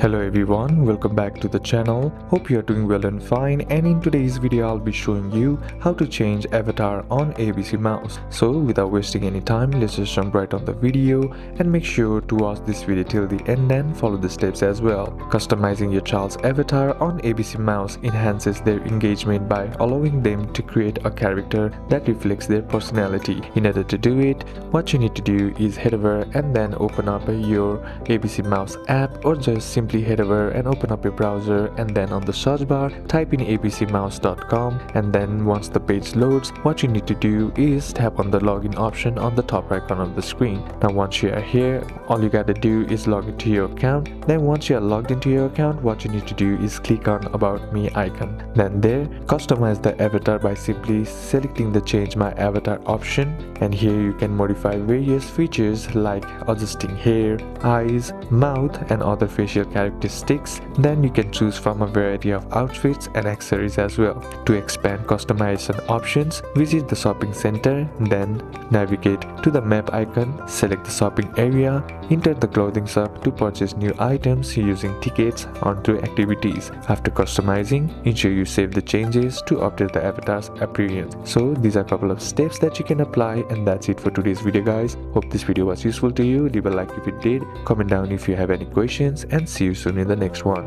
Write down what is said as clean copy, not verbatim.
Hello everyone, welcome back to the channel. Hope you are doing well and fine, and in today's video I'll be showing you how to change avatar on ABCmouse. So without wasting any time, let's just jump right on the video and make sure to watch this video till the end and follow the steps as well. Customizing your child's avatar on ABCmouse enhances their engagement by allowing them to create a character that reflects their personality. In order to do it, what you need to do is head over and then open up your ABCmouse app, or just simply head over and open up your browser, and then on the search bar type in abcmouse.com, and then once the page loads, what you need to do is tap on the login option on the top right corner of the screen. Now once you are here, all you gotta do is log into your account. Then once you are logged into your account, what you need to do is click on About Me icon. Then there, customize the avatar by simply selecting the Change My Avatar option, and here you can modify various features like adjusting hair, eyes, mouth and other facial characteristics. Then you can choose from a variety of outfits and accessories as well. To expand customization options, visit the shopping center, then navigate to the map icon, select the shopping area, enter the clothing shop to purchase new items using tickets onto activities. After customizing, ensure you save the changes to update the avatar's appearance. So these are a couple of steps that you can apply, and that's it for today's video guys. Hope this video was useful to you. Leave a like if it did, comment down if you have any questions, and see you soon in the next one.